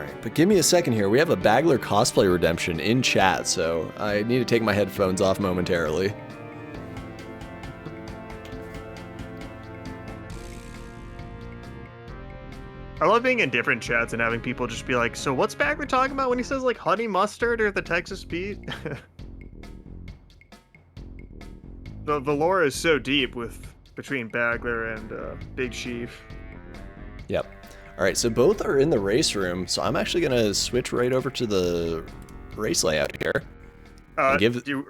right, but give me a second here. We have a Bagler cosplay redemption in chat, so I need to take my headphones off momentarily. I love being in different chats and having people just be like, so what's Bagler talking about when he says like honey mustard or the Texas beet? The lore is so deep between Bagler and Big Chief. Yep. All right, so both are in the race room, so I'm actually going to switch right over to the race layout here. Are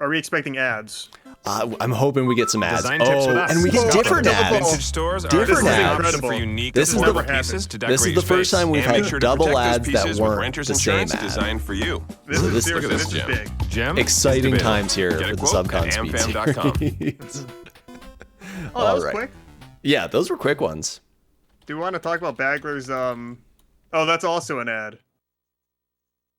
we expecting ads? I'm hoping we get some ads. Design tips with us. And we get different ads. Vintage stores are Different ads ads. for unique This is affordable the- pieces to this is decorate the your first space. time we've And had make sure to double protect those ads that pieces with weren't renter's the same insurance ad. designed for you. This So is this- seriously, Look at this this, is Jim. big. Jim, Exciting it's times here Get a for the quote Subcon at speed amfam.com. series. Oh, that was Alright. quick. Yeah, those were quick ones. Do we want to talk about Bagler's Oh, that's also an ad.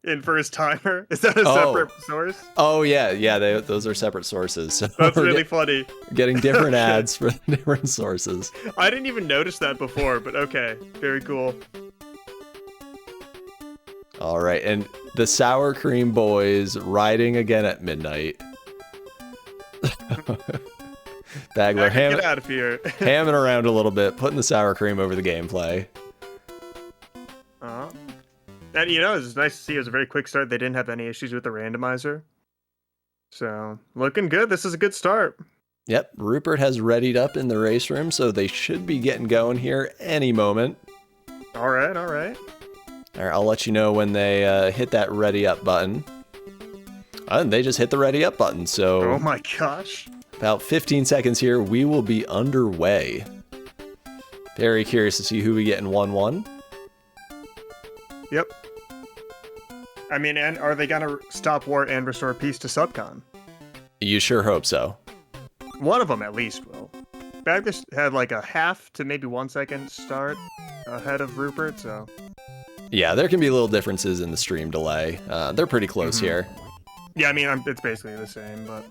In First Timer? Is that a separate source? Oh, yeah, those are separate sources. So That's we're really funny. getting different ads for different sources. I didn't even notice that before, but okay. Very cool. All right, and the Sour Cream Boys riding again at midnight. Bagler Get out of here. hamming around a little bit, putting the sour cream over the gameplay. And you know, it's nice to see it was a very quick start. They didn't have any issues with the randomizer. So, looking good. This is a good start. Yep, Rupert has readied up in the race room, so they should be getting going here any moment. All right. All right, I'll let you know when they hit that ready up button. And they just hit the ready up button, so... Oh my gosh. About 15 seconds here, we will be underway. Very curious to see who we get in 1-1. Yep. I mean, and are they gonna stop war and restore peace to Subcon? You sure hope so. One of them at least will. Bagler had like a half to maybe 1 second start ahead of Rupert, so... Yeah, there can be little differences in the stream delay. They're pretty close here. Yeah, I mean, it's basically the same, but...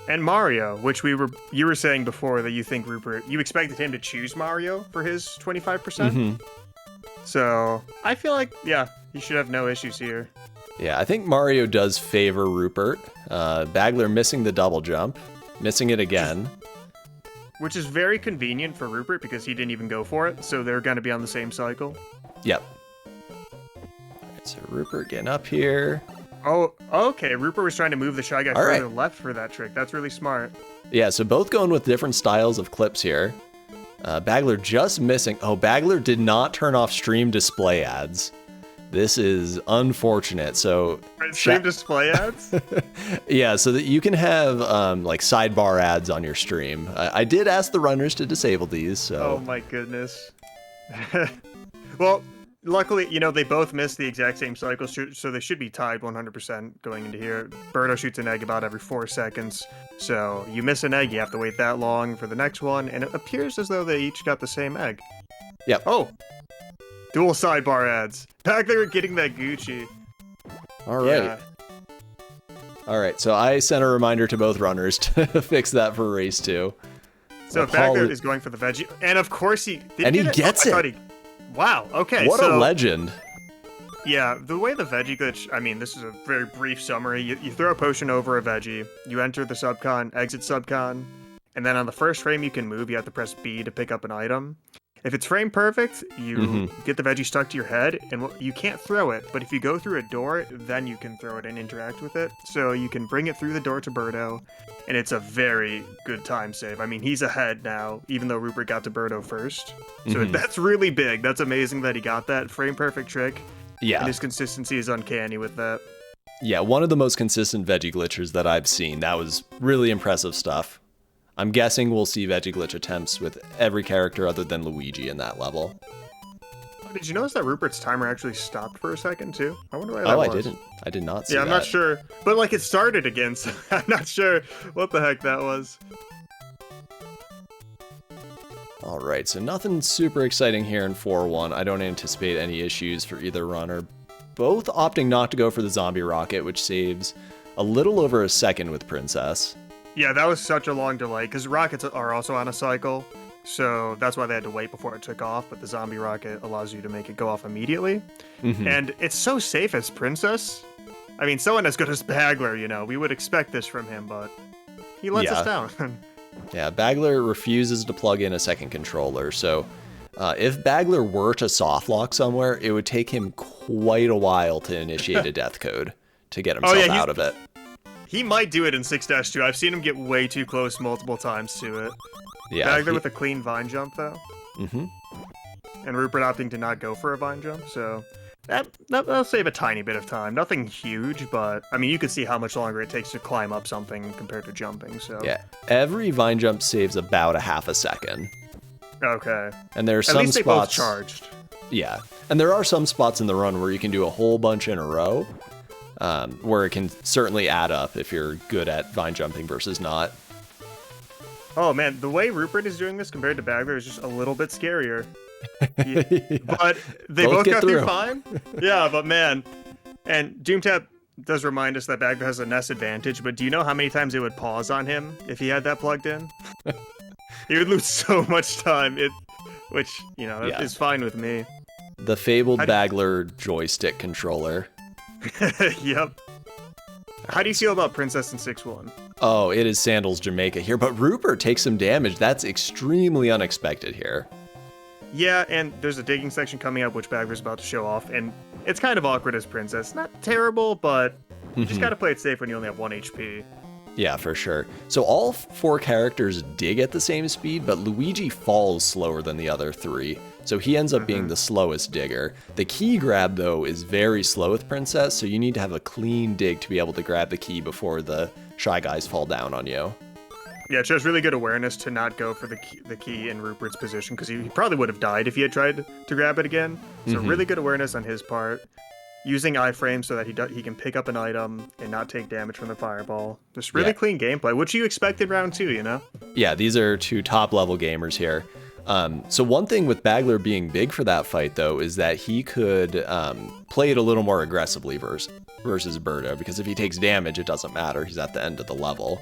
And Mario, which you were saying before that you think Rupert... You expected him to choose Mario for his 25%? So, I feel like, yeah, he should have no issues here. Yeah, I think Mario does favor Rupert. Bagler missing the double jump. Missing it again. Which is very convenient for Rupert because he didn't even go for it, so they're going to be on the same cycle. Yep. Alright, so Rupert getting up here. Oh, okay. Rupert was trying to move the Shy Guy All further right. left for that trick. That's really smart. Yeah, so both going with different styles of clips here. Bagler just missing. Oh, Bagler did not turn off stream display ads. This is unfortunate. So Stream display ads? yeah, so that you can have like sidebar ads on your stream. I did ask the runners to disable these. So. Oh my goodness. Well, luckily, you know, they both missed the exact same cycle, so they should be tied 100% going into here. Birdo shoots an egg about every 4 seconds, so you miss an egg, you have to wait that long for the next one, and it appears as though they each got the same egg. Yep. Oh! Dual sidebar ads. Back there getting that Gucci. All right. Yeah. All right, so I sent a reminder to both runners to fix that for race 2. So Bagler is going for the veggie, and of course he... And he gets it! Wow, okay, What a legend. Yeah, the way the veggie glitch, I mean, this is a very brief summary. You throw a potion over a veggie, you enter the Subcon, exit Subcon, and then on the first frame you can move, you have to press B to pick up an item. If it's frame perfect, you get the veggie stuck to your head, and you can't throw it, but if you go through a door, then you can throw it and interact with it. So you can bring it through the door to Birdo, and it's a very good time save. I mean, he's ahead now, even though Rupert got to Birdo first. So that's really big. That's amazing that he got that frame perfect trick. Yeah. And his consistency is uncanny with that. Yeah, one of the most consistent veggie glitchers that I've seen. That was really impressive stuff. I'm guessing we'll see veggie glitch attempts with every character other than Luigi in that level. Did you notice that Rupert's timer actually stopped for a second too? I wonder why that was. I didn't. I did not see Yeah, that. I'm not sure. But like it started again, so I'm not sure what the heck that was. All right, so nothing super exciting here in 4-1. I don't anticipate any issues for either runner. Both opting not to go for the zombie rocket, which saves a little over a second with Princess. Yeah, that was such a long delay, because rockets are also on a cycle. so that's why they had to wait before it took off, but the zombie rocket allows you to make it go off immediately. And it's so safe as Princess. I mean, someone as good as Bagler, you know, we would expect this from him, but he lets us down. Yeah, Bagler refuses to plug in a second controller, so if Bagler were to softlock somewhere, it would take him quite a while to initiate a death code to get himself out of it. He might do it in 6-2. I've seen him get way too close multiple times to it. Yeah, Bagler with a clean vine jump, though. And Roopert opting to not go for a vine jump, so that'll save a tiny bit of time. Nothing huge, but, I mean, you can see how much longer it takes to climb up something compared to jumping, so... Yeah, every vine jump saves about a half a second. Okay. And there are some At least they both spots... charged. Yeah, and there are some spots in the run where you can do a whole bunch in a row, where it can certainly add up if you're good at vine jumping versus not. Oh man, the way Roopert is doing this compared to Bagler is just a little bit scarier. But they both got through fine. Yeah, but man. And Doomtap does remind us that Bagler has a Ness advantage, but do you know how many times it would pause on him if he had that plugged in? He would lose so much time, which, you know, is fine with me. The fabled Bagler joystick controller. Yep. How do you feel about Princess in 6-1? Oh, it is Sandals Jamaica here, but Roopert takes some damage. That's extremely unexpected here. Yeah, and there's a digging section coming up, which Bagler's about to show off, and it's kind of awkward as Princess. Not terrible, but you just gotta play it safe when you only have 1 HP. Yeah, for sure. So all 4 characters dig at the same speed, but Luigi falls slower than the other 3. So he ends up being the slowest digger. The key grab, though, is very slow with Princess, so you need to have a clean dig to be able to grab the key before the Shy Guys fall down on you. Yeah, it shows really good awareness to not go for the key in Rupert's position, because he probably would have died if he had tried to grab it again. So really good awareness on his part. Using iframe so that he can pick up an item and not take damage from the fireball. Just really clean gameplay, which you expect in round 2, you know? Yeah, these are 2 top-level gamers here. So one thing with Bagler being big for that fight, though, is that he could play it a little more aggressively versus Birdo, because if he takes damage, it doesn't matter. He's at the end of the level.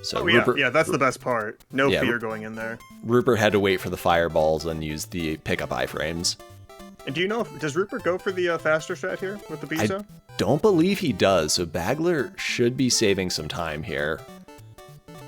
So yeah, that's the best part. No fear going in there. Roopert had to wait for the fireballs and use the pickup iframes. And do you know, does Roopert go for the faster strat here with the Bizo? I don't believe he does, so Bagler should be saving some time here.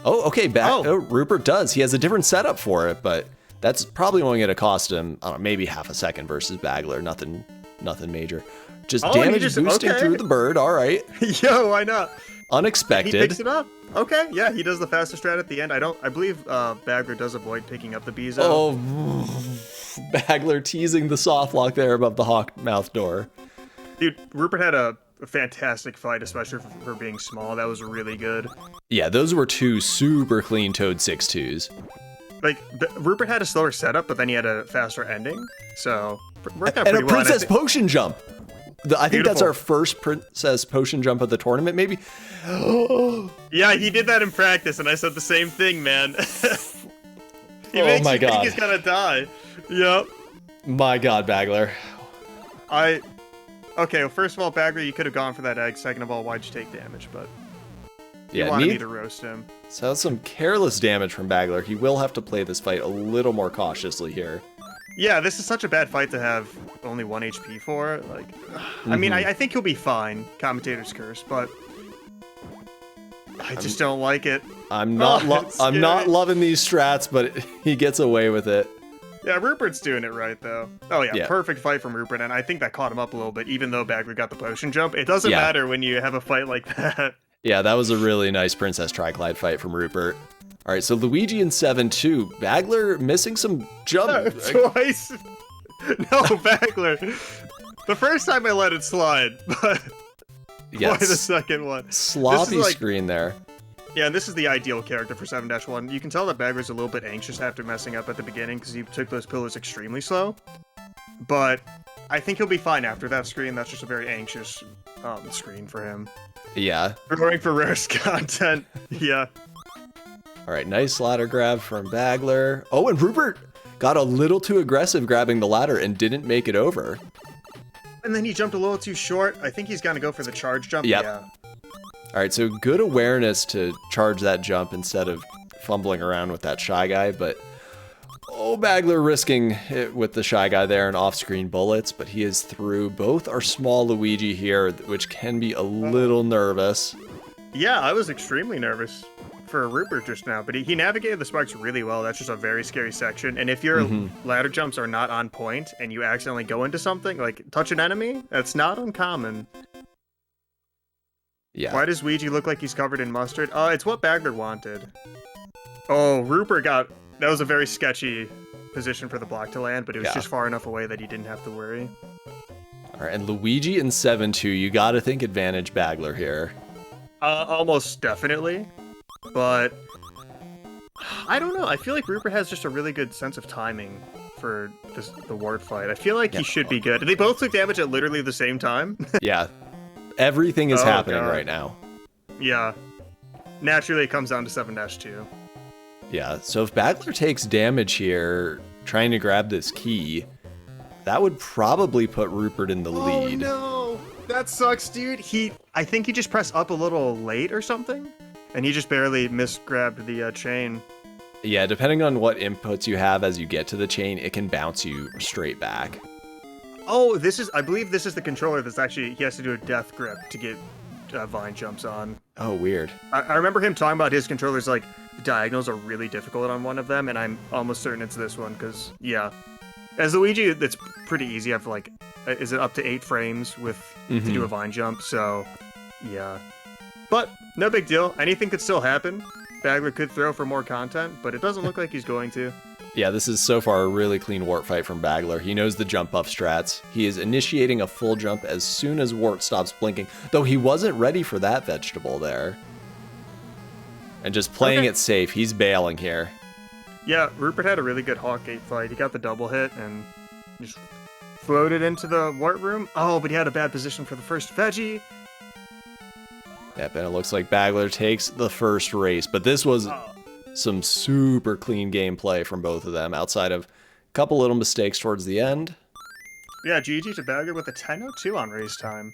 Oh, okay, Roopert does. He has a different setup for it, but that's probably only going to cost him, I don't know, maybe half a second versus Bagler. Nothing major. Just damage boosting through the bird, all right. Yo, why not? Unexpected. He picks it up. Okay, yeah, he does the faster strat at the end. I believe Bagler does avoid picking up the Bizo. Oh, Bagler teasing the soft lock there above the hawk mouth door. Dude, Roopert had a fantastic fight, especially for being small. That was really good. Yeah, those were 2 super clean Toad 6-2s. Like, Roopert had a slower setup, but then he had a faster ending. So, worked out and pretty a well. Princess Potion jump. I think that's our first Princess Potion jump of the tournament, maybe. Yeah, he did that in practice, and I said the same thing, man. He makes you think he's gonna die. Yep. My God, Bagler. Okay, well, first of all, Bagler, you could have gone for that egg. Second of all, why'd you take damage? But you wanted me to roast him. So that's some careless damage from Bagler. He will have to play this fight a little more cautiously here. Yeah, this is such a bad fight to have only 1 HP for. Like, I mean, I think he'll be fine. Commentator's curse, but I just don't like it. I'm not loving these strats, but he gets away with it. Yeah, Rupert's doing it right, though. Oh, yeah, perfect fight from Roopert, and I think that caught him up a little bit, even though Bagler got the potion jump. It doesn't matter when you have a fight like that. Yeah, that was a really nice Princess Triglide fight from Roopert. All right, so Luigi in 7-2. Bagler missing some jump. Twice. No, Bagler. The first time I let it slide, but why the second one? Sloppy screen there. Yeah, and this is the ideal character for 7-1. You can tell that Bagler's a little bit anxious after messing up at the beginning because he took those pillars extremely slow. But I think he'll be fine after that screen. That's just a very anxious screen for him. Yeah. We're going for rarest content. Yeah. All right, nice ladder grab from Bagler. Oh, and Roopert got a little too aggressive grabbing the ladder and didn't make it over. And then he jumped a little too short. I think he's going to go for the charge jump. Yep. Yeah. All right, so good awareness to charge that jump instead of fumbling around with that Shy Guy, but Oh, Bagler risking it with the Shy Guy there and off-screen bullets, but he is through. Both are small Luigi here, which can be a little nervous. Yeah, I was extremely nervous for Roopert just now, but he navigated the spikes really well. That's just a very scary section. And if your ladder jumps are not on point and you accidentally go into something, like touch an enemy, that's not uncommon. Yeah. Why does Luigi look like he's covered in mustard? It's what Bagler wanted. Oh, Roopert that was a very sketchy position for the block to land, but it was just far enough away that he didn't have to worry. All right, and Luigi in 7-2, you got to think advantage Bagler here. Almost definitely, but I don't know. I feel like Roopert has just a really good sense of timing for the wart fight. I feel like he should be good. They both took damage at literally the same time. Yeah, everything is happening right now. Yeah, naturally it comes down to 7-2. Yeah, so if Bagler takes damage here, trying to grab this key, that would probably put Roopert in the lead. Oh no, that sucks, dude. I think he just pressed up a little late or something, and he just barely misgrabbed the chain. Yeah, depending on what inputs you have as you get to the chain, it can bounce you straight back. Oh, I believe this is the controller that's actually, he has to do a death grip to get vine jumps on. Oh, weird. I remember him talking about his controllers, like, the diagonals are really difficult on one of them, and I'm almost certain it's this one, because, yeah. As Luigi, it's pretty easy. I have, like, is it up to 8 frames to do a vine jump, so, yeah. But, no big deal. Anything could still happen. Bagler could throw for more content, but it doesn't look like he's going to. Yeah, this is so far a really clean wart fight from Bagler. He knows the jump buff strats. He is initiating a full jump as soon as wart stops blinking, though he wasn't ready for that vegetable there. And just playing it safe, he's bailing here. Yeah, Roopert had a really good Hawkgate fight. He got the double hit and just floated into the wart room. Oh, but he had a bad position for the first veggie. Yep, and it looks like Bagler takes the first race, but this was some super clean gameplay from both of them, outside of a couple little mistakes towards the end. Yeah, GG to Bagler with a 10:02 on race time.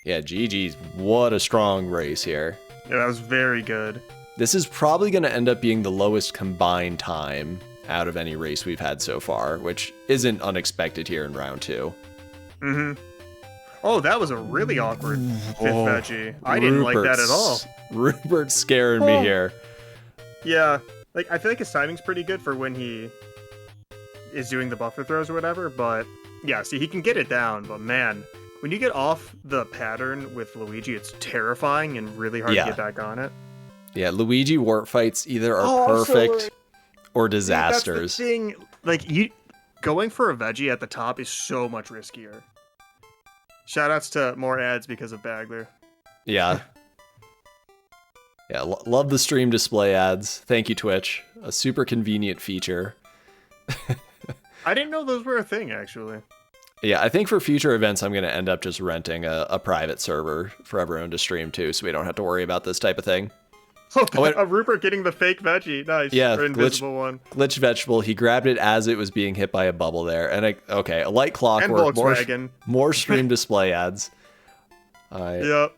Yeah, GG's, what a strong race here. Yeah, that was very good. This is probably going to end up being the lowest combined time out of any race we've had so far, which isn't unexpected here in round 2. Oh, that was a really awkward fifth veggie. I didn't like that at all. Roopert's scaring me here. Yeah, like, I feel like his timing's pretty good for when he is doing the buffer throws or whatever, but yeah, see, he can get it down, but man, when you get off the pattern with Luigi, it's terrifying and really hard to get back on it. Yeah, Luigi wart fights either are perfect or disasters. That's the thing. Like, going for a veggie at the top is so much riskier. Shoutouts to more ads because of Bagler. Yeah. Yeah, love the stream display ads. Thank you, Twitch. A super convenient feature. I didn't know those were a thing, actually. Yeah, I think for future events, I'm going to end up just renting a private server for everyone to stream to, so we don't have to worry about this type of thing. Roopert getting the fake veggie. Nice. Yeah, or invisible one. Glitch vegetable. He grabbed it as it was being hit by a bubble there. And a light clockwork. More stream display ads. Yep.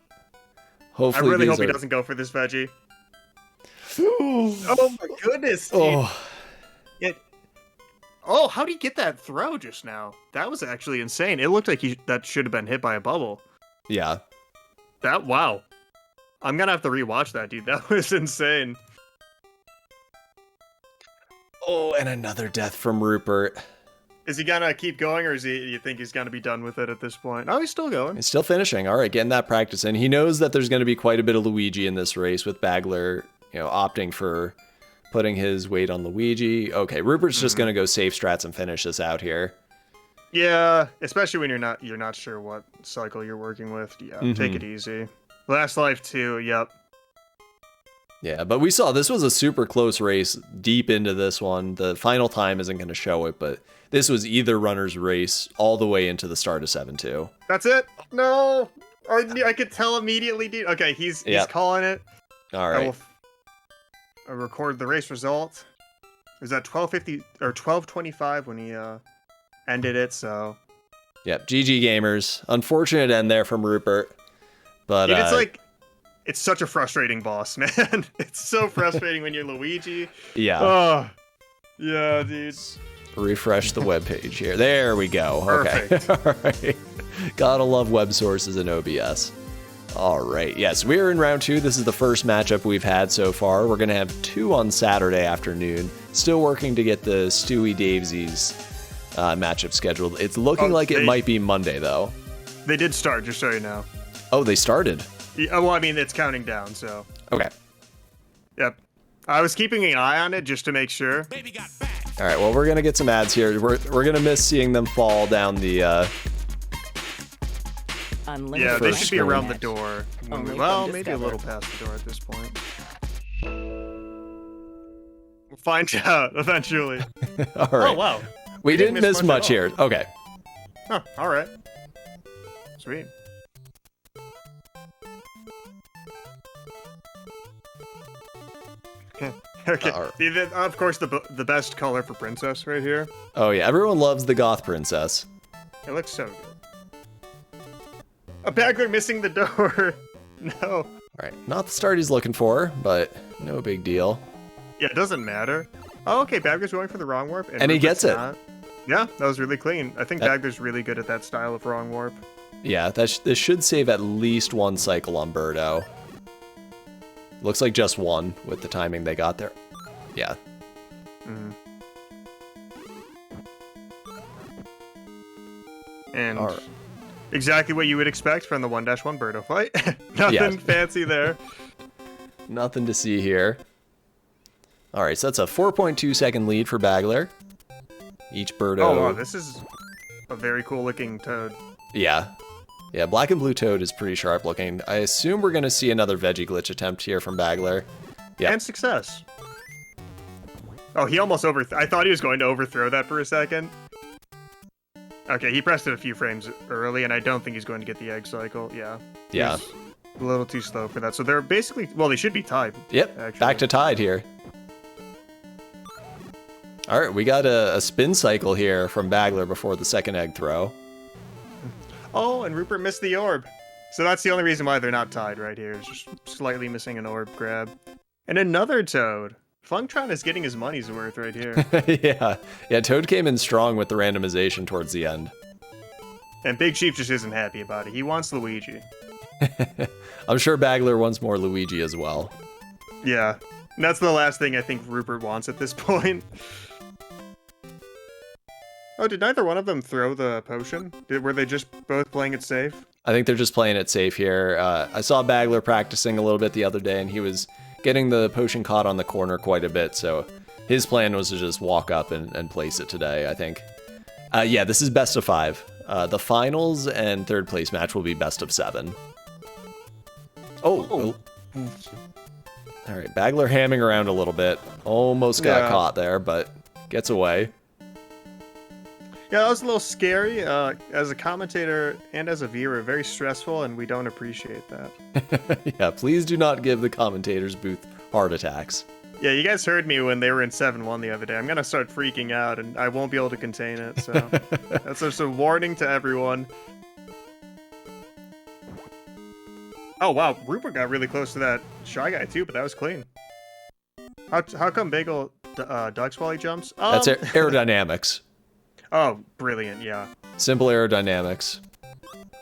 Hopefully I really hope he doesn't go for this veggie. Oh my goodness, dude. Oh, how'd he get that throw just now? That was actually insane. It looked like that should have been hit by a bubble. Yeah. Wow. I'm gonna have to rewatch that, dude. That was insane. Oh, and another death from Roopert. Is he gonna keep going, or you think he's gonna be done with it at this point? Oh, he's still going. He's still finishing. All right, getting that practice in. He knows that there's gonna be quite a bit of Luigi in this race, with Bagler, opting for putting his weight on Luigi. Okay, Roopert's just gonna go safe strats and finish this out here. Yeah, especially when you're not sure what cycle you're working with. Yeah, take it easy. Last life too. Yep. Yeah, but we saw this was a super close race deep into this one. The final time isn't going to show it, but this was either runner's race all the way into the start of 7-2. That's it? No! I could tell immediately, dude. Okay, he's calling it. All right. I'll record the race result. It was at 12:50 or 12:25 when he ended it, so... Yep, GG gamers. Unfortunate end there from Roopert. But dude, it's such a frustrating boss, man. It's so frustrating when you're Luigi. Yeah. Yeah, dude. Refresh the web page here. There we go. Perfect. Okay. All right. Gotta love web sources in OBS. All right. Yes, we're in round 2. This is the first matchup we've had so far. We're gonna have 2 on Saturday afternoon. Still working to get the Stewie Davesies matchup scheduled. It's looking like it might be Monday though. They did start, just so you know. Oh, they started. Yeah, well, I mean, it's counting down, so. Okay. Yep. I was keeping an eye on it just to make sure. All right, well, we're going to get some ads here. We're going to miss seeing them fall down the... Yeah, they first should be around the door. Well, maybe a little discovered. past the door at this point. We'll find out eventually. All right. Oh, wow. We didn't miss much at here. Okay. all. Huh, all right. Sweet. Okay. All right. See, of course, the best color for princess right here. Oh, yeah. Everyone loves the Goth Princess. It looks so good. A bagler missing the door. No. All right. Not the start he's looking for, but no big deal. Yeah, it doesn't matter. Oh, okay. Bagler's going for the wrong warp. And he gets it. Not. Yeah, that was really clean. I think That- Bagler's really good at that style of wrong warp. Yeah, this should save at least 1 cycle on Birdo. Looks like just 1 with the timing they got there. Yeah. And All right. exactly what you would expect from the 1-1 Birdo fight. Nothing Yeah. fancy there. Nothing to see here. All right, so that's a 4.2 second lead for Bagler. Each Birdo. Oh, wow, this is a very cool looking toad. Yeah. Yeah, black and blue toad is pretty sharp looking. I assume we're going to see another veggie glitch attempt here from Bagler. Yeah. And success. Oh, he almost I thought he was going to overthrow that for a second. Okay, he pressed it a few frames early, and I don't think he's going to get the egg cycle. Yeah. Yeah. He's a little too slow for that. So they're basically, well, they should be tied. Yep, actually. back to tied here. All right, we got a spin cycle here from Bagler before the second egg throw. Oh, and Rupert missed the orb. So that's the only reason why they're not tied right here. Is just slightly missing an orb grab. And another toad. Funktron is getting his money's worth right here. Yeah, Toad came in strong with the randomization towards the end. And Big Chief just isn't happy about it. He wants Luigi. I'm sure Bagler wants more Luigi as well. Yeah. And that's the last thing I think Rupert wants at this point. Oh, did neither one of them throw the potion? Were they just both playing it safe? I think they're just playing it safe here. I saw Bagler practicing a little bit the other day, and he was getting the potion caught on the corner quite a bit, so his plan was to just walk up and place it today, I think. Yeah, this is best of 5. The finals and third place match will be best of 7. Oh. All right, Bagler hamming around a little bit. Almost got caught there, but gets away. Yeah, that was a little scary. As a commentator and as a viewer, very stressful, and we don't appreciate that. Yeah, please do not give the commentators booth heart attacks. Yeah, you guys heard me when they were in 7-1 the other day. I'm gonna start freaking out, and I won't be able to contain it, so that's just a warning to everyone. Oh, wow, Rupert got really close to that Shy Guy, too, but that was clean. How come Bagel ducks while he jumps? That's aerodynamics. Oh, brilliant, yeah. Simple aerodynamics.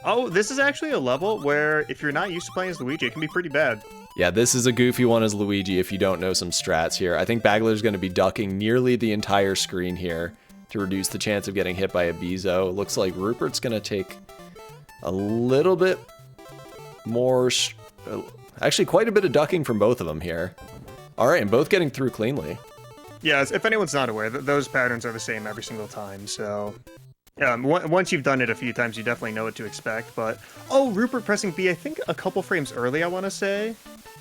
Oh, this is actually a level where if you're not used to playing as Luigi, it can be pretty bad. Yeah, this is a goofy one as Luigi if you don't know some strats here. I think Bagler's going to be ducking nearly the entire screen here to reduce the chance of getting hit by a Bezo. Looks like Rupert's going to take a little bit more... Actually, quite a bit of ducking from both of them here. All right, and both getting through cleanly. Yeah, if anyone's not aware, those patterns are the same every single time, so... once you've done it a few times, you definitely know what to expect, but... Oh, Rupert pressing B, I think a couple frames early, I want to say,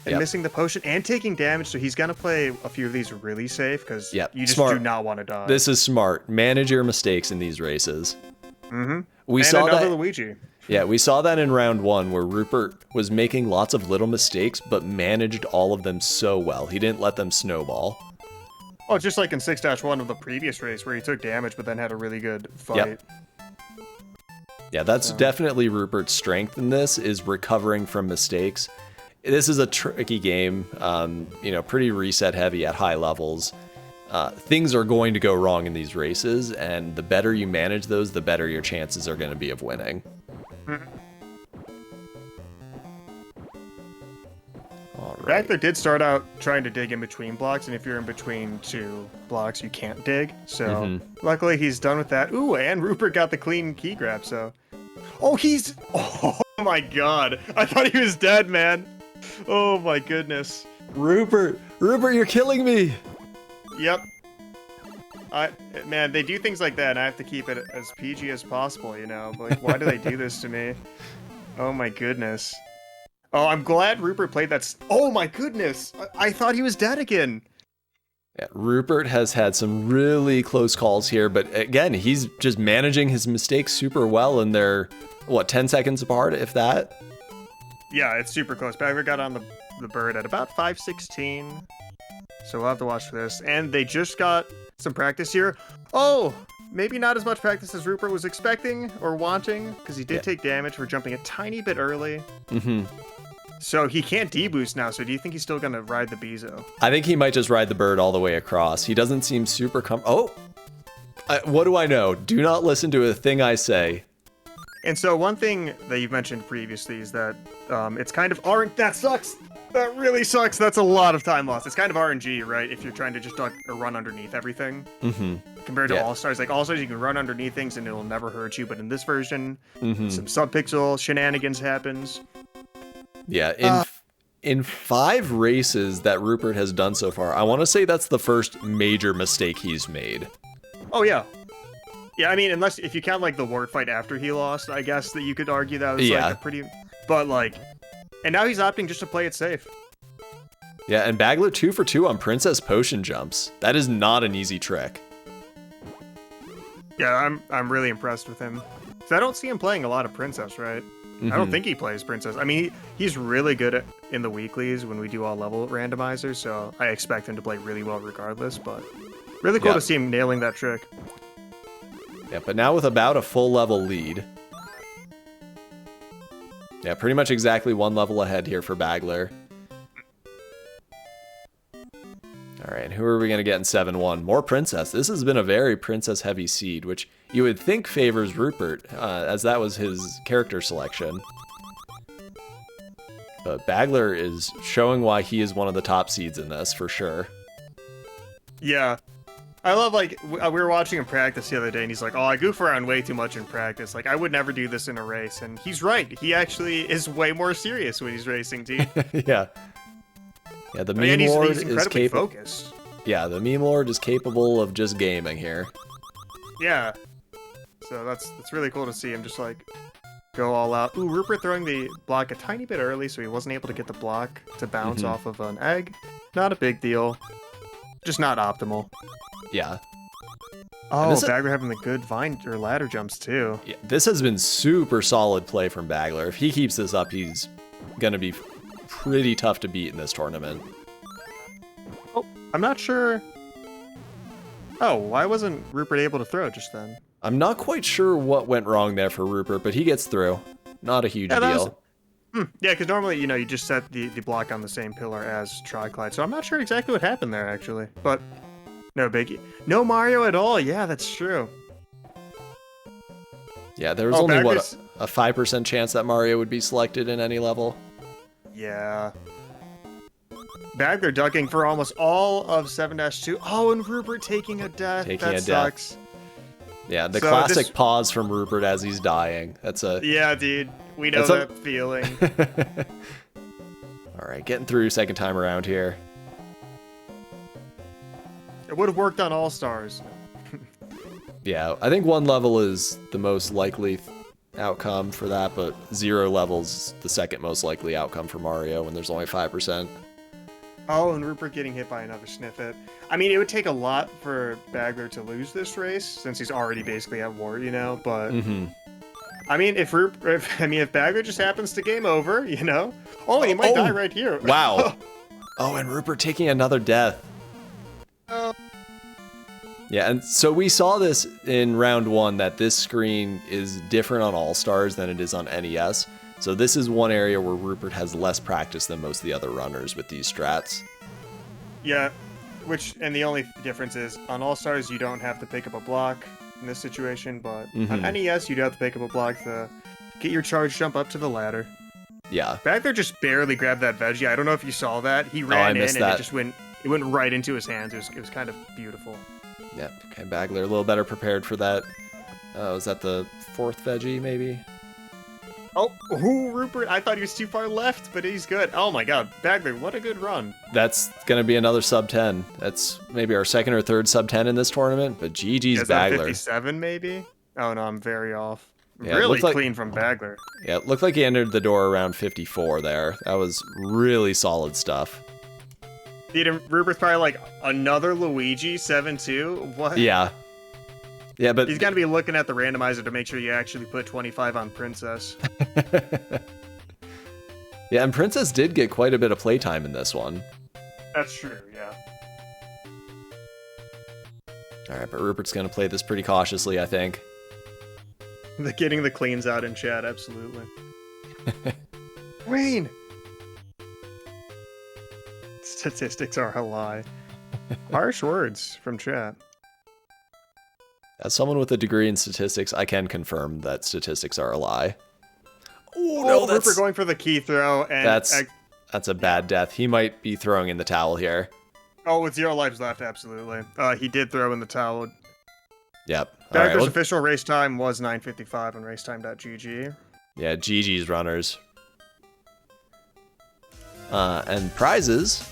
and missing the potion and taking damage, so he's going to play a few of these really safe, because you just do not want to die. This is smart. Manage your mistakes in these races. Mm-hmm. We and saw another that. Luigi. Yeah, we saw that in round 1, where Rupert was making lots of little mistakes, but managed all of them so well. He didn't let them snowball. Oh, just like in 6-1 of the previous race, where he took damage, but then had a really good fight. Yep. Yeah, that's definitely Rupert's strength in this, is recovering from mistakes. This is a tricky game, pretty reset heavy at high levels. things are going to go wrong in these races, and the better you manage those, the better your chances are going to be of winning. All right. Bagler did start out trying to dig in between blocks, and if you're in between two blocks, you can't dig. So luckily he's done with that. Ooh, and Roopert got the clean key grab, so... Oh, he's... Oh my god. I thought he was dead, man. Oh my goodness. Roopert, you're killing me. Yep. Man, they do things like that, and I have to keep it as PG as possible, you know? Like, why do they do this to me? Oh my goodness. Oh, I'm glad Roopert played that. Oh my goodness! I thought he was dead again. Yeah, Roopert has had some really close calls here, but again, he's just managing his mistakes super well, and they're, what, 10 seconds apart, if that? Yeah, it's super close. Bagler got on the bird at about 5:16, so we'll have to watch for this. And they just got some practice here. Oh, maybe not as much practice as Roopert was expecting or wanting, because he did take damage for jumping a tiny bit early. So he can't deboost now, so do you think he's still going to ride the Bezo? I think he might just ride the bird all the way across. He doesn't seem super what do I know? Do not listen to a thing I say. And so one thing that you've mentioned previously is that it's kind of that sucks! That really sucks! That's a lot of time lost. It's kind of RNG, right? If you're trying to just duck or run underneath everything. Compared to All-Stars. Like, All-Stars, you can run underneath things and it'll never hurt you, but in this version, some sub-pixel shenanigans happens. Yeah, in 5 races that Roopert has done so far, I want to say that's the first major mistake he's made. Oh, yeah. Yeah, I mean, if you count, like, the ward fight after he lost, I guess that you could argue that was, like, a pretty... But, like... And now he's opting just to play it safe. Yeah, and Bagler 2 for 2 on Princess Potion jumps. That is not an easy trick. Yeah, I'm really impressed with him. Because I don't see him playing a lot of Princess, right? I don't think he plays Princess. I mean, he's really good in the weeklies when we do all level randomizers, so I expect him to play really well regardless, but really cool to see him nailing that trick. Yeah, but now with about a full level lead. Yeah, pretty much exactly 1 level ahead here for Bagler. All right, who are we going to get in 7-1? More Princess. This has been a very Princess-heavy seed, which you would think favors Roopert, as that was his character selection. But Bagler is showing why he is one of the top seeds in this, for sure. Yeah. I love, like, we were watching him practice the other day, and he's like, oh, I goof around way too much in practice. Like, I would never do this in a race. And he's right. He actually is way more serious when he's racing, dude. Yeah. Yeah, the meme lord he's incredibly is capable. Focused. Yeah, the meme lord is capable of just gaming here. Yeah. So that's really cool to see him just, like, go all out. Ooh, Roopert throwing the block a tiny bit early, so he wasn't able to get the block to bounce off of an egg. Not a big deal. Just not optimal. Yeah. Oh, Bagler having the good vine or ladder jumps too. Yeah, this has been super solid play from Bagler. If he keeps this up, he's gonna be pretty tough to beat in this tournament. Oh, I'm not sure. Oh, why wasn't Roopert able to throw just then? I'm not quite sure what went wrong there for Roopert, but he gets through. Not a huge deal. Yeah, because normally, you just set the block on the same pillar as Triclide, so I'm not sure exactly what happened there, actually. But, no biggie. No Mario at all, yeah, that's true. Yeah, there was only, Bagler's... a 5% chance that Mario would be selected in any level? Yeah. Bagler ducking for almost all of 7-2. Oh, and Roopert taking a death. That sucks. Yeah, the classic pause from Roopert as he's dying. That's a... Yeah, dude. We know that feeling. All right, getting through second time around here. It would have worked on All-Stars. Yeah, I think 1 level is the most likely outcome for that, but 0 levels the second most likely outcome for Mario when there's only 5%. Oh, and Roopert getting hit by another Sniffit. I mean, it would take a lot for Bagler to lose this race, since he's already basically at war, but... I mean, if Bagler just happens to game over, Oh, he might die right here. Wow. Oh, and Roopert taking another death. Yeah, and so we saw this in round 1, that this screen is different on All-Stars than it is on NES. So this is one area where Roopert has less practice than most of the other runners with these strats. Yeah. And the only difference is, on All-Stars, you don't have to pick up a block in this situation, but on NES, you do have to pick up a block to get your charge jump up to the ladder. Yeah. Bagler just barely grabbed that veggie. I don't know if you saw that. He ran in and it went right into his hands. It was kind of beautiful. Yeah, okay, Bagler a little better prepared for that. Was that the 4th veggie, maybe? Oh, Roopert, I thought he was too far left, but he's good. Oh my god, Bagler, what a good run. That's going to be another sub 10. That's maybe our 2nd or 3rd sub 10 in this tournament, but GG's Bagler. 57 maybe? Oh no, I'm very off. Yeah, really clean from Bagler. Yeah, it looked like he entered the door around 54 there. That was really solid stuff. Rupert's probably like, another Luigi 7-2? What? Yeah. Yeah, but... He's got to be looking at the randomizer to make sure you actually put 25 on Princess. Yeah, and Princess did get quite a bit of playtime in this one. That's true, yeah. Alright, but Rupert's going to play this pretty cautiously, I think. Getting the cleans out in chat, absolutely. Wayne! Statistics are a lie. Harsh words from chat. As someone with a degree in statistics, I can confirm that statistics are a lie. Oh, no, that's... Rupert going for the key throw, and... That's a bad death. He might be throwing in the towel here. Oh, with 0 lives left, absolutely. He did throw in the towel. Yep. Bagler's official race time was 9:55 on racetime.gg. Yeah, GG's runners. And prizes.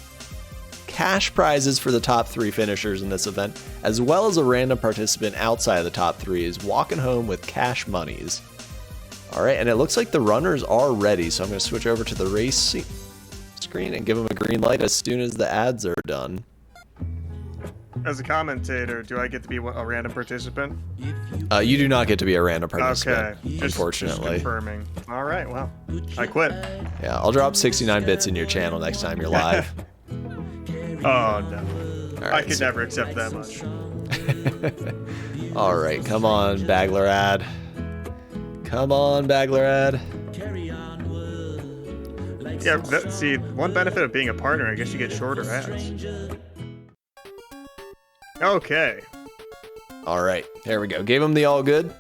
Cash prizes for the top 3 finishers in this event, as well as a random participant outside of the top 3 is walking home with cash monies. Alright, and it looks like the runners are ready, so I'm going to switch over to the race screen and give them a green light as soon as the ads are done. As a commentator, do I get to be a random participant? You do not get to be a random participant, okay. Unfortunately. Just confirming. Alright, well, I quit. Yeah, I'll drop 69 bits in your channel next time you're live. Oh, no. Right, I could never accept that much. Alright, come on, Bagler ad. Come on, Bagler ad. Yeah, see, one benefit of being a partner, I guess you get shorter ads. Okay. Alright, here we go. Gave him the all good.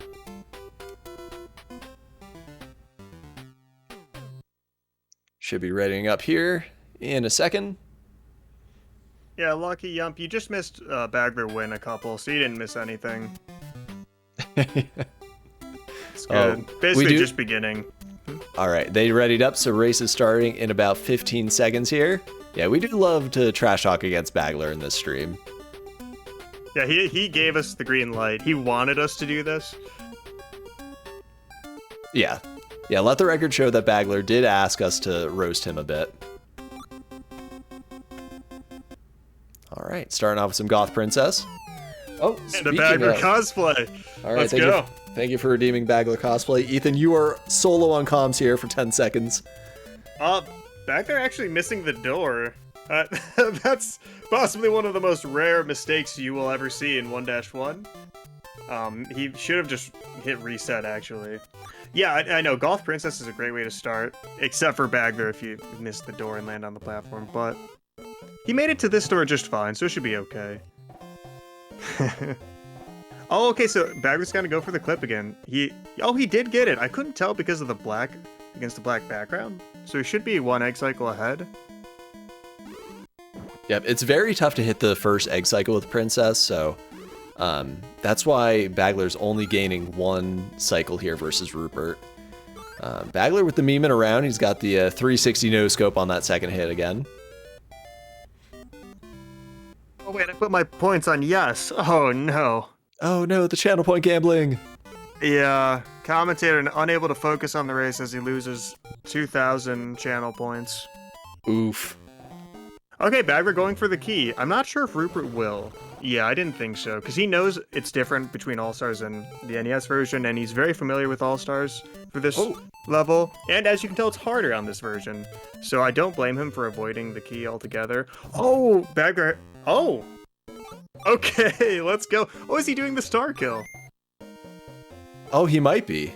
Should be readying up here in a second. Yeah, lucky Yump, you just missed Bagler win a couple, so you didn't miss anything. It's good. Basically just beginning. Alright, they readied up, so race is starting in about 15 seconds here. Yeah, we do love to trash talk against Bagler in this stream. Yeah, he gave us the green light. He wanted us to do this. Yeah. Yeah, let the record show that Bagler did ask us to roast him a bit. Alright, starting off with some Goth Princess. Oh, and a Bagler cosplay. Alright, let's go. Thank you for redeeming Bagler cosplay. Ethan, you are solo on comms here for 10 seconds. Bagler actually missing the door. That's possibly one of the most rare mistakes you will ever see in 1-1. He should have just hit reset, actually. Yeah, I know, Goth Princess is a great way to start, except for Bagler if you miss the door and land on the platform, but he made it to this door just fine, so it should be okay. Oh, okay, so Bagler's gonna go for the clip again. He did get it. I couldn't tell because of the black, against the black background, so he should be 1 egg cycle ahead. Yep, it's very tough to hit the first egg cycle with Princess, so that's why Bagler's only gaining 1 cycle here versus Roopert. Bagler with the memeing around, he's got the 360 no scope on that second hit again. Oh wait, I put my points on yes. Oh no. Oh no, the channel point gambling. Yeah, commentator unable to focus on the race as he loses 2,000 channel points. Oof. Okay, Bagler going for the key. I'm not sure if Roopert will. Yeah, I didn't think so, because he knows it's different between All-Stars and the NES version, and he's very familiar with All-Stars for this level. And as you can tell, it's harder on this version. So I don't blame him for avoiding the key altogether. Oh, Bagler. Oh. Okay, let's go. Oh, is he doing the star kill? Oh, he might be.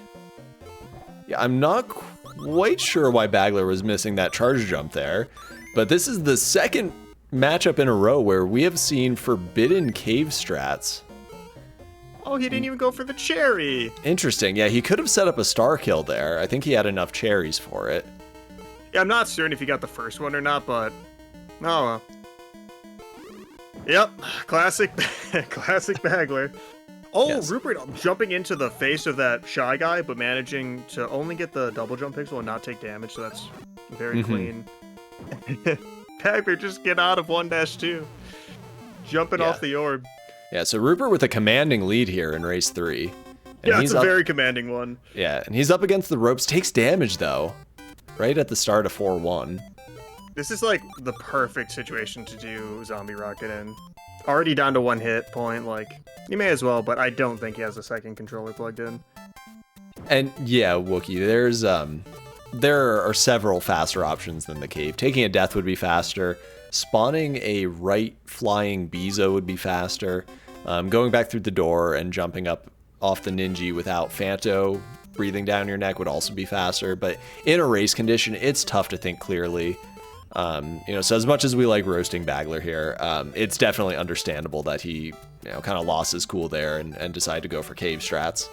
Yeah, I'm not quite sure why Bagler was missing that charge jump there. But this is the second matchup in a row where we have seen forbidden cave strats. Oh, he didn't even go for the cherry. Interesting. Yeah, he could have set up a star kill there. I think he had enough cherries for it. Yeah, I'm not certain if he got the first one or not, but oh well. Yep, classic, classic Bagler. Oh, Yes. Rupert jumping into the face of that shy guy, but managing to only get the double jump pixel and not take damage, so that's very clean. Bagler just get out of 1-2. Jumping off the orb. Yeah, so Rupert with a commanding lead here in race 3. And Yeah, he's it's a up, very commanding one. Yeah, and he's up against the ropes. Takes damage, though, right at the start of 4-1. This is like the perfect situation to do Zombie Rocket in. Already down to 1 hit point, like, you may as well, but I don't think he has a second controller plugged in. And yeah, Wookie, there are several faster options than the cave. Taking a death would be faster. Spawning a right flying Bezo would be faster. Going back through the door and jumping up off the Ninja without Phanto breathing down your neck would also be faster. But in a race condition, it's tough to think clearly. So as much as we like roasting Bagler here, it's definitely understandable that he, kind of lost his cool there and decided to go for cave strats.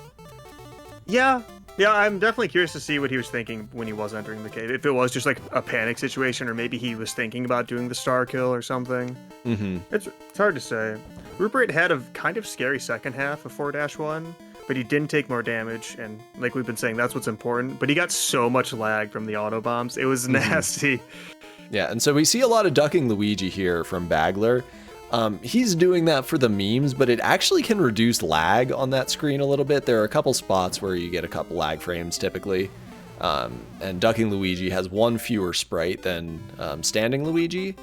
Yeah, I'm definitely curious to see what he was thinking when he was entering the cave. If it was just like a panic situation, or maybe he was thinking about doing the star kill or something. Mm-hmm. It's hard to say. Rupert had a kind of scary second half of 4-1, but he didn't take more damage, and like we've been saying, that's what's important. But he got so much lag from the auto bombs. It was nasty. Yeah, and so we see a lot of ducking Luigi here from Bagler. He's doing that for the memes, but it actually can reduce lag on that screen a little bit. There are a couple spots where you get a couple lag frames typically. And ducking Luigi has one fewer sprite than standing Luigi.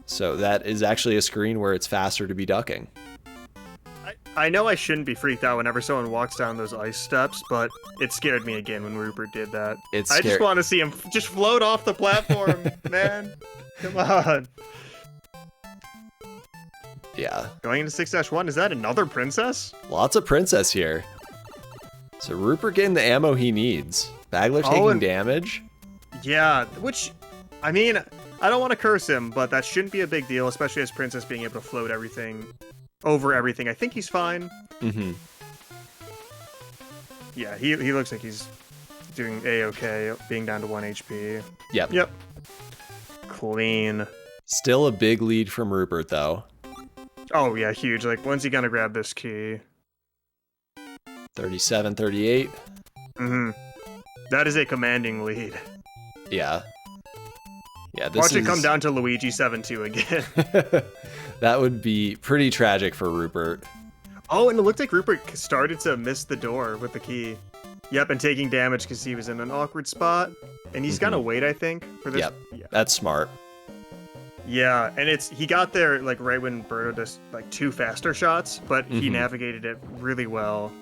So that is actually a screen where it's faster to be ducking. I know I shouldn't be freaked out whenever someone walks down those ice steps, but it scared me again when Rupert did that. I just want to see him just float off the platform, man. Come on. Yeah. Going into 6-1, is that another princess? Lots of princess here. So Rupert getting the ammo he needs. Bagler taking damage. Yeah, which, I mean, I don't want to curse him, but that shouldn't be a big deal, especially as princess being able to float everything over everything. I think he's fine. Mm-hmm. Yeah, he looks like he's doing A-okay, being down to 1 HP. Yep. Clean. Still a big lead from Rupert, though. Oh, yeah, huge. Like, when's he gonna grab this key? 37-38. Mm-hmm. That is a commanding lead. Yeah. Yeah, Watch it come down to Luigi 7-2 again. That would be pretty tragic for Rupert. Oh, and it looked like Rupert started to miss the door with the key. Yep, and taking damage because he was in an awkward spot. And he's gonna wait, I think, for this. Yep, yeah. That's smart. Yeah, and he got there like right when Birdo does like 2 faster shots, but he navigated it really well.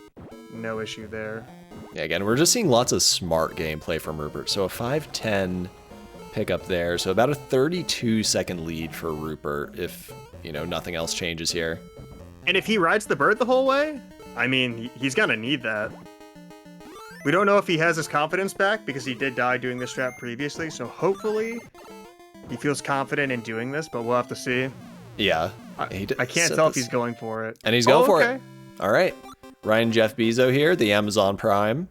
No issue there. Yeah, again, we're just seeing lots of smart gameplay from Rupert. So a 5-10 pickup there. So about a 32-second lead for Rupert if, nothing else changes here. And if he rides the bird the whole way, I mean, he's gonna need that. We don't know if he has his confidence back because he did die doing this strat previously, so hopefully he feels confident in doing this, but we'll have to see. Yeah. I can't tell if he's going for it. And he's going for it. All right. Ryan Jeff Bezo here, the Amazon Prime.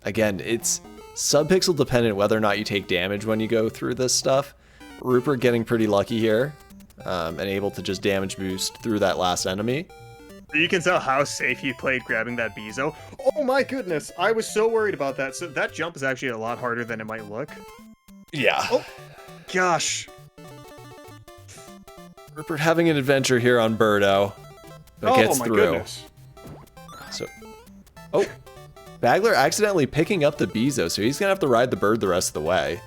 Again, it's sub-pixel dependent whether or not you take damage when you go through this stuff. Rupert getting pretty lucky here and able to just damage boost through that last enemy. You can tell how safe he played grabbing that Bezo. Oh my goodness, I was so worried about that. So that jump is actually a lot harder than it might look. Yeah. Oh, gosh. Rupert having an adventure here on Birdo, but gets my through. Goodness. So, Bagler accidentally picking up the Bezo, so he's gonna have to ride the bird the rest of the way.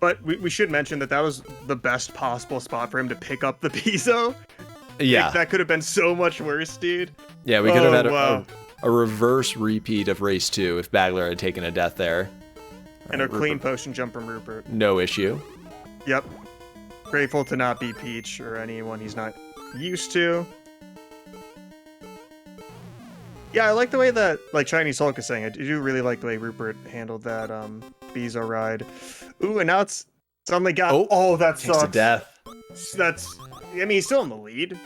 But we should mention that was the best possible spot for him to pick up the Bezo. Yeah. Like, that could have been so much worse, dude. Yeah, we could have had a reverse repeat of race 2 if Bagler had taken a death there. And a clean potion jump from Rupert. No issue. Yep. Grateful to not be Peach or anyone he's not used to. Yeah, I like the way that, like Chinese Hulk is saying, I do really like the way Rupert handled that Bezo ride. Ooh, and now it's suddenly got... Oh, that sucks. To death. that's, I mean, he's still in the lead,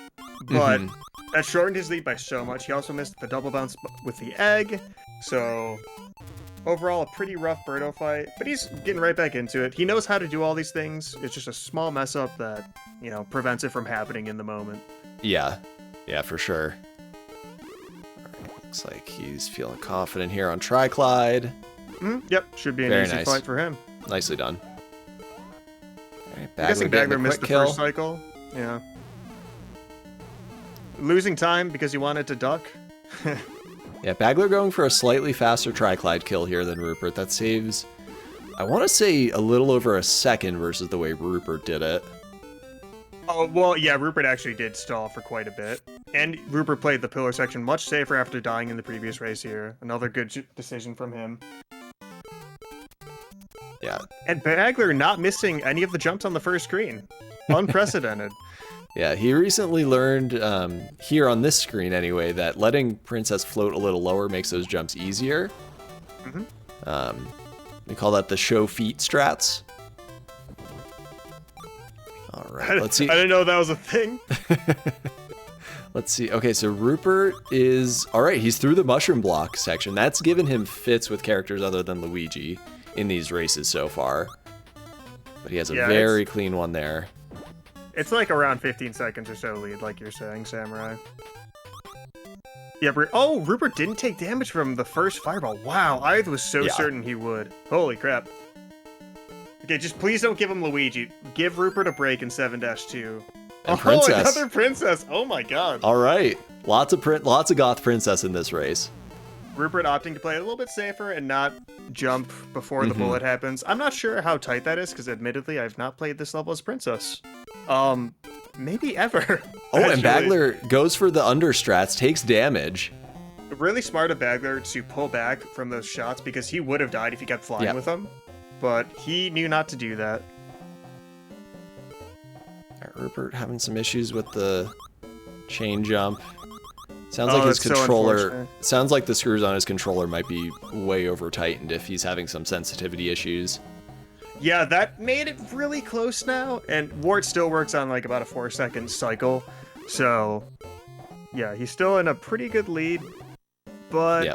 but Mhm. that shortened his lead by so much. He also missed the double bounce with the egg, so overall a pretty rough Birdo fight, but he's getting right back into it. He knows how to do all these things. It's just a small mess up that, you know, prevents it from happening in the moment. Yeah. Yeah, for sure. Looks like he's feeling confident here on Triclide. Yep, should be an Very easy nice. fight for him. Nicely done. All right, I'm guessing getting Bagler a missed quick the kill. first cycle. Yeah. Losing time because he wanted to duck. Yeah, Bagler going for a slightly faster Triclide kill here than Roopert. That saves, I want to say, a little over a second versus the way Roopert did it. Oh, well, yeah, Roopert actually did stall for quite a bit. And Roopert played the pillar section much safer after dying in the previous race here. Another good decision from him. Yeah. And Bagler not missing any of the jumps on the first screen. Unprecedented. Yeah, he recently learned, here on this screen anyway, that letting Princess float a little lower makes those jumps easier. We call that the show feet strats. All right, let's see. I didn't know that was a thing. Let's see. Okay, so Roopert is... All right, he's through the mushroom block section. That's given him fits with characters other than Luigi in these races so far. But he has a very clean one there. It's like around 15 seconds or so lead, like you're saying, Samurai. Yeah, oh, Roopert didn't take damage from the first fireball. Wow, I was so certain he would. Holy crap. Okay, just please don't give him Luigi. Give Roopert a break in 7-2. And Princess. Oh, another Princess. Oh my god. All right. Lots of Goth Princess in this race. Roopert opting to play a little bit safer and not jump before the bullet happens. I'm not sure how tight that is, because admittedly, I've not played this level as Princess. Maybe ever. Oh, and Bagler goes for the under strats, takes damage. Really smart of Bagler to pull back from those shots, because he would have died if he kept flying with them. But he knew not to do that. Roopert having some issues with the chain jump. Sounds like his controller... Sounds like the screws on his controller might be way over-tightened if he's having some sensitivity issues. Yeah, that made it really close now. And Wart still works on like about a 4-second cycle. So, yeah, he's still in a pretty good lead. But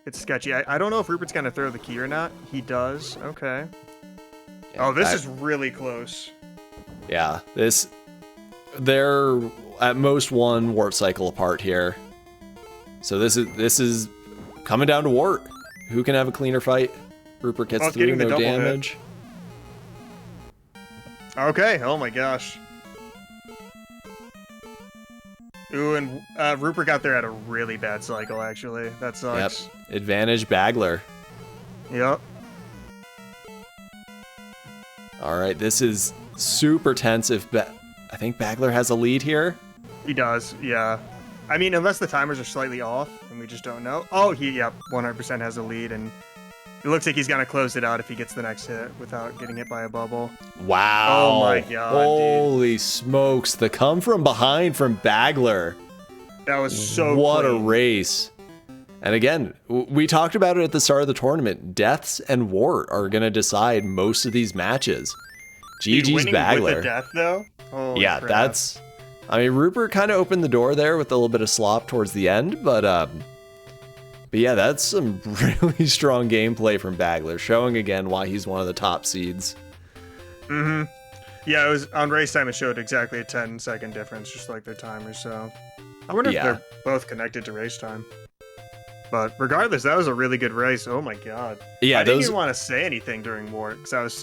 it's sketchy. I don't know if Rupert's going to throw the key or not. He does. Okay. Yeah, oh, this is really close. Yeah, they're at most one warp cycle apart here. So this is coming down to Wart. Who can have a cleaner fight? Roopert gets through, no damage. Okay, oh my gosh. Ooh, and Roopert got there at a really bad cycle, actually. That sucks. Yep, advantage Bagler. Yep. All right, this is super tense. I think Bagler has a lead here. He does, yeah. I mean, unless the timers are slightly off, and we just don't know. Oh, he, 100% has a lead, and it looks like he's gonna close it out if he gets the next hit without getting hit by a bubble. Wow. Oh my god, holy smokes. The come from behind from Bagler. That was so What clean. a race. And again, we talked about it at the start of the tournament. Deaths and Wart are going to decide most of these matches. GG's Bagler. With the death, though? Holy crap. That's... I mean, Roopert kind of opened the door there with a little bit of slop towards the end, but yeah, that's some really strong gameplay from Bagler, showing again why he's one of the top seeds. Yeah, it was on race time. It showed exactly a 10-second difference, just like their timers. So I wonder if they're both connected to race time. But regardless, that was a really good race. Oh my god. Yeah, I didn't even want to say anything during Wart because I was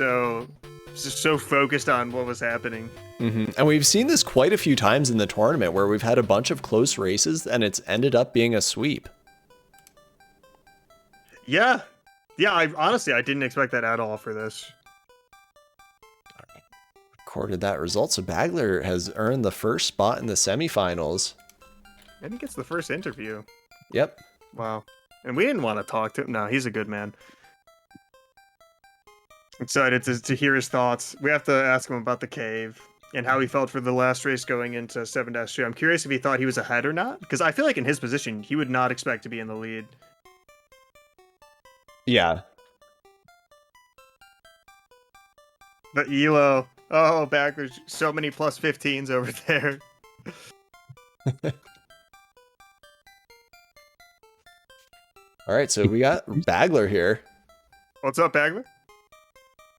just so focused on what was happening. And we've seen this quite a few times in the tournament where we've had a bunch of close races and it's ended up being a sweep. Yeah. Honestly, I didn't expect that at all for this. Recorded that result, so Bagler has earned the first spot in the semifinals. And he gets the first interview. Yep. Wow. And we didn't want to talk to him. No, he's a good man. Excited to hear his thoughts. We have to ask him about the cave and how he felt for the last race going into 7-2. I'm curious if he thought he was ahead or not, because I feel like in his position, he would not expect to be in the lead. Yeah. The Elo. Oh, backwards. So many plus 15s over there. All right, so we got Bagler here. What's up, Bagler?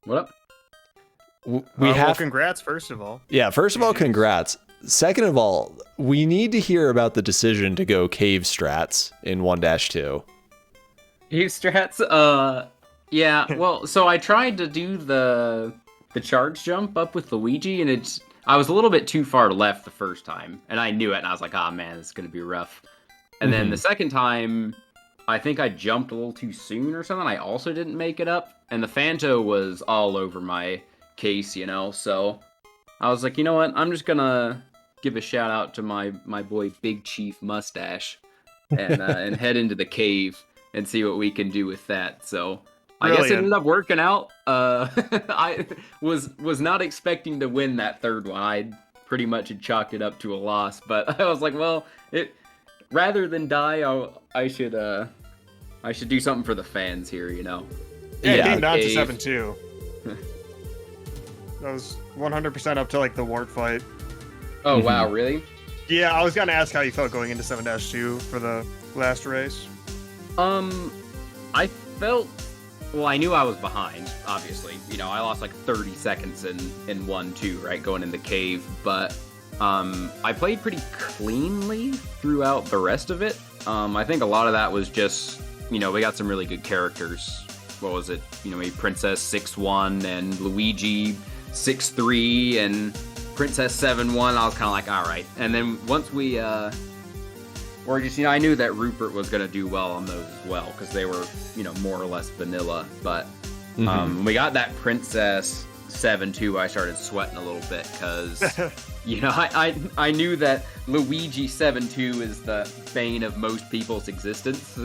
What up? Well, congrats, first of all. Yeah, first of all, congrats. Second of all, we need to hear about the decision to go cave strats in 1-2. Cave strats? Yeah, well, so I tried to do the charge jump up with Luigi, and I was a little bit too far left the first time, and I knew it, and I was like, oh man, it's gonna be rough. And then the second time, I think I jumped a little too soon or something. I also didn't make it up, and the Fanto was all over my case, you know, so I was like, you know what, I'm just gonna give a shout out to my boy Big Chief Mustache and head into the cave and see what we can do with that. So I guess it ended up working out. I was not expecting to win that third one. I pretty much had chalked it up to a loss, but I was like, well, rather than die, I should do something for the fans here, you know. Yeah, it came down to 7-2. That was 100% up to like the wart fight. Oh wow, really? Yeah, I was gonna ask how you felt going into 7-2 for the last race. I felt, well, I knew I was behind, obviously. You know, I lost like 30 seconds in 1-2, right, going in the cave, but I played pretty cleanly throughout the rest of it. I think a lot of that was just, you know, we got some really good characters. What was it? You know, maybe Princess 6-1 and Luigi 6-3 and Princess 7-1. I was kind of like, all right. And then once we, or just, you know, I knew that Roopert was going to do well on those as well because they were, you know, more or less vanilla. But when we got that Princess 7-2, I started sweating a little bit because, you know, I knew that Luigi 7-2 is the bane of most people's existence.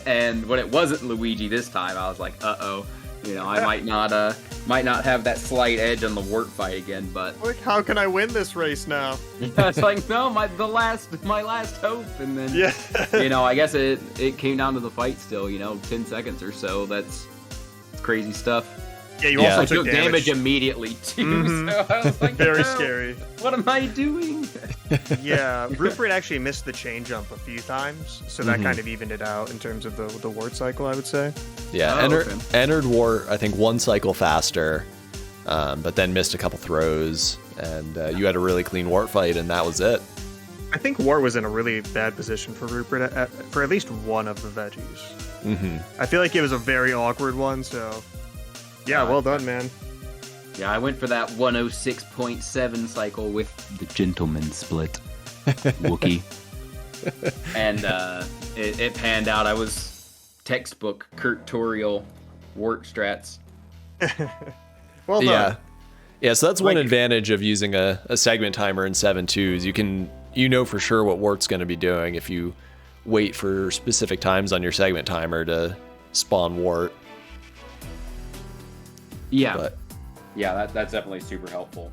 And when it wasn't Luigi this time, I was like, uh-oh. You know, I might not have that slight edge on the wart fight again, but like, how can I win this race now? It's like, no, my last hope, and then you know, I guess it came down to the fight still, you know, 10 seconds or so. That's crazy stuff. Yeah, you also took damage immediately too. So I was like, very scary. What am I doing? Yeah, Roopert actually missed the chain jump a few times, so that kind of evened it out in terms of the wart cycle, I would say. Yeah, entered wart, I think, one cycle faster, but then missed a couple throws, and you had a really clean wart fight, and that was it. I think wart was in a really bad position for Roopert for at least one of the veggies. I feel like it was a very awkward one, so yeah, well done, man. Yeah, I went for that 106.7 cycle with the gentleman split. Wookie. And it panned out. I was textbook Kurtorial wart strats. Well done. Yeah, so that's one advantage of using a segment timer in 7-2s. You know for sure what wart's going to be doing if you wait for specific times on your segment timer to spawn wart. Yeah. Yeah, that's definitely super helpful.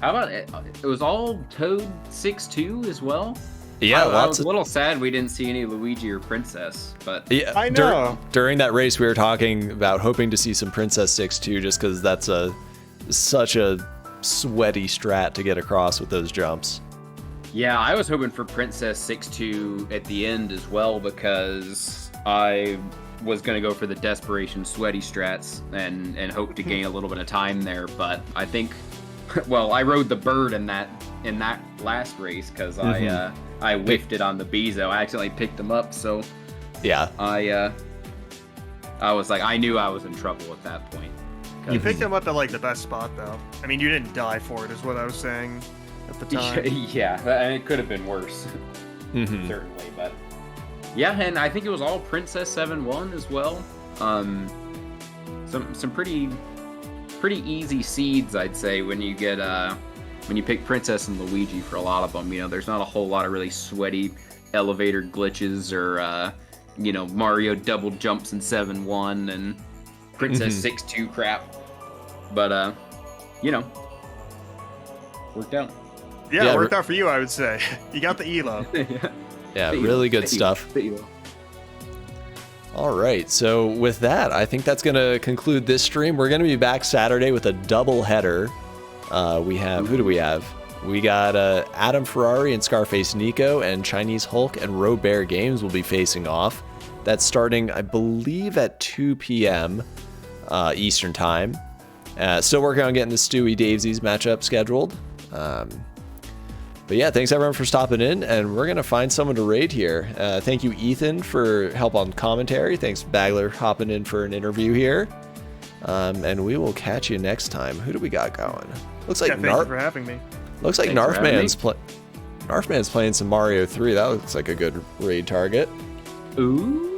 How about it? It was all Toad 6-2 as well? Yeah, I was a little sad we didn't see any Luigi or Princess, but yeah, I know. During that race, we were talking about hoping to see some Princess 6-2 just because that's such a sweaty strat to get across with those jumps. Yeah, I was hoping for Princess 6-2 at the end as well because I was going to go for the desperation sweaty strats and hope to gain a little bit of time there, but I think, well, I rode the bird in that last race because I whiffed it on the Bezo. I accidentally picked him up, so yeah, I was like, I knew I was in trouble at that point. You picked him up at like the best spot though. I mean, you didn't die for it, is what I was saying at the time. Yeah, and it could have been worse, certainly, but. Yeah, and I think it was all Princess 7-1 as well. Some pretty easy seeds, I'd say, when you get when you pick Princess and Luigi for a lot of them. You know, there's not a whole lot of really sweaty elevator glitches or you know, Mario double jumps in 7-1 and Princess 6-2 crap. But you know, worked out. Yeah, it worked out for you, I would say. You got the elo. Yeah, really good stuff. All right, so with that, I think that's going to conclude this stream. We're going to be back Saturday with a double header. We have, who do we have? We got Adam Ferrari and Scarface Nico, and Chinese Hulk and Robear Games will be facing off. That's starting, I believe, at 2 p.m. Eastern Time. Still working on getting the Stewie Davesies matchup scheduled. But yeah, thanks everyone for stopping in, and we're going to find someone to raid here. Thank you, Ethan, for help on commentary. Thanks, Bagler, hopping in for an interview here. And we will catch you next time. Who do we got going? Looks like Thank you for having me. Looks like Narfman's playing some Mario 3. That looks like a good raid target. Ooh.